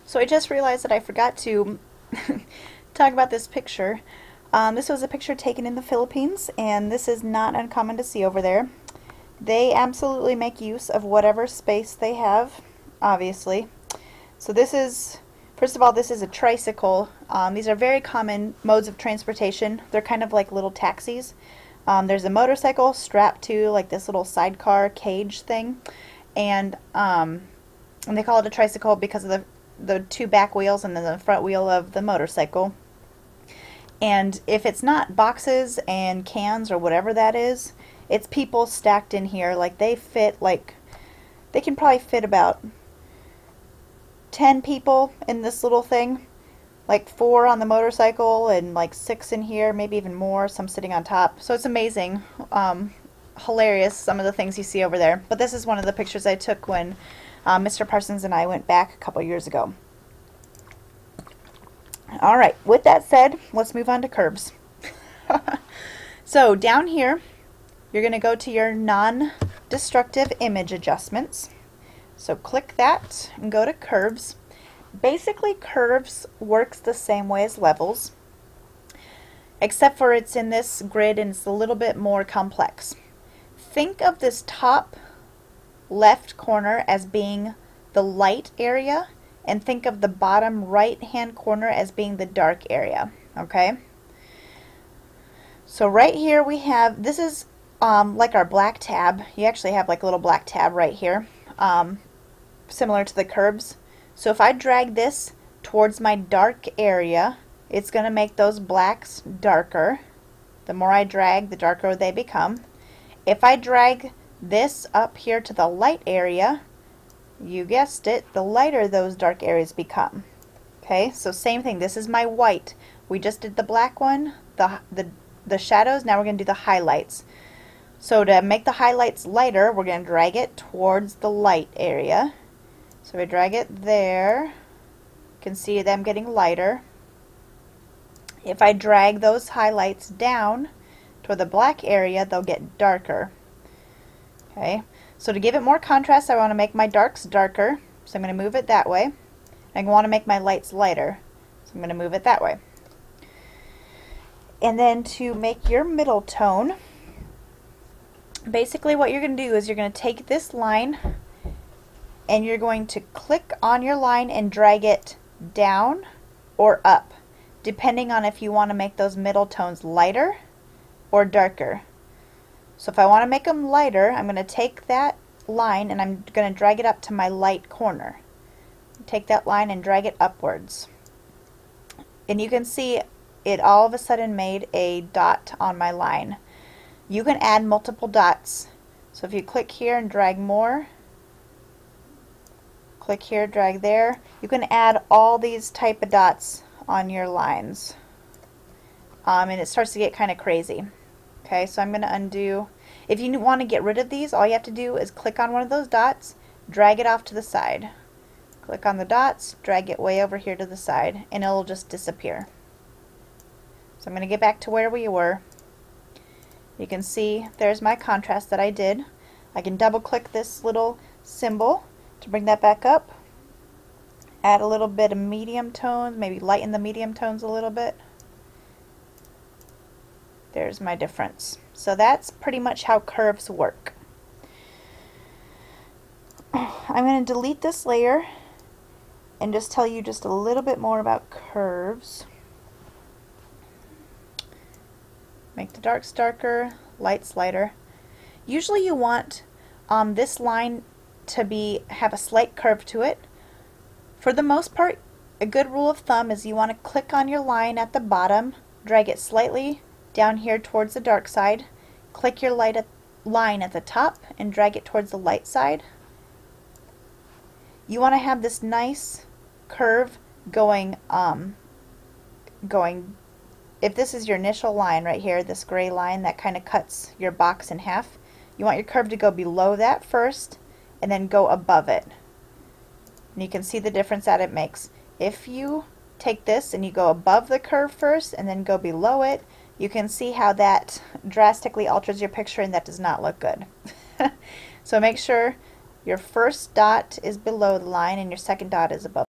So I just realized that I forgot to talk about this picture. This was a picture taken in the Philippines, and this is not uncommon to see over there. They absolutely make use of whatever space they have, obviously. So this is, first of all, this is a tricycle. These are very common modes of transportation. They're kind of like little taxis. There's a motorcycle strapped to like this little sidecar cage thing, and they call it a tricycle because of the two back wheels and then the front wheel of the motorcycle. And if it's not boxes and cans or whatever that is, it's people stacked in here. Like they can probably fit about 10 people in this little thing. Like 4 on the motorcycle and like 6 in here, maybe even more, some sitting on top. So it's amazing. Hilarious, some of the things you see over there. But this is one of the pictures I took when Mr. Parsons and I went back a couple years ago. Alright, with that said, let's move on to curves. So down here, you're going to go to your non-destructive image adjustments. So click that and go to curves. Basically, curves works the same way as levels, except for it's in this grid and it's a little bit more complex. Think of this top left corner as being the light area, and think of the bottom right hand corner as being the dark area. Okay, so right here we have, this is like our black tab. You actually have like a little black tab right here, similar to the curves. So if I drag this towards my dark area, it's going to make those blacks darker. The more I drag, the darker they become. If I drag this up here to the light area, you guessed it, the lighter those dark areas become. Okay, so same thing. This is my white. We just did the black one, the shadows. Now we're going to do the highlights. So to make the highlights lighter, we're going to drag it towards the light area. So we drag it there. You can see them getting lighter. If I drag those highlights down toward the black area, they'll get darker. Okay, so to give it more contrast, I want to make my darks darker. So I'm going to move it that way. I want to make my lights lighter. So I'm going to move it that way. And then to make your middle tone, basically what you're going to do is you're going to take this line and you're going to click on your line and drag it down or up, depending on if you want to make those middle tones lighter or darker. So if I want to make them lighter, I'm going to take that line and I'm going to drag it up to my light corner. Take that line and drag it upwards. And you can see it all of a sudden made a dot on my line. You can add multiple dots. So if you click here and drag more, click here, drag there, you can add all these type of dots on your lines. And it starts to get kind of crazy. Okay, so I'm going to undo. If you want to get rid of these, all you have to do is click on one of those dots, drag it off to the side. Click on the dots, drag it way over here to the side, and it'll just disappear. So I'm going to get back to where we were. You can see there's my contrast that I did. I can double click this little symbol to bring that back up. Add a little bit of medium tones, maybe lighten the medium tones a little bit. There's my difference. So that's pretty much how curves work. I'm going to delete this layer and just tell you just a little bit more about curves. Make the darks darker, lights lighter. Usually you want this line to have a slight curve to it. For the most part, a good rule of thumb is you want to click on your line at the bottom, drag it slightly down here towards the dark side, click your line at the top and drag it towards the light side. You want to have this nice curve going, if this is your initial line right here, this gray line that kind of cuts your box in half, you want your curve to go below that first and then go above it. And you can see the difference that it makes. If you take this and you go above the curve first and then go below it, you can see how that drastically alters your picture, and that does not look good. So make sure your first dot is below the line and your second dot is above.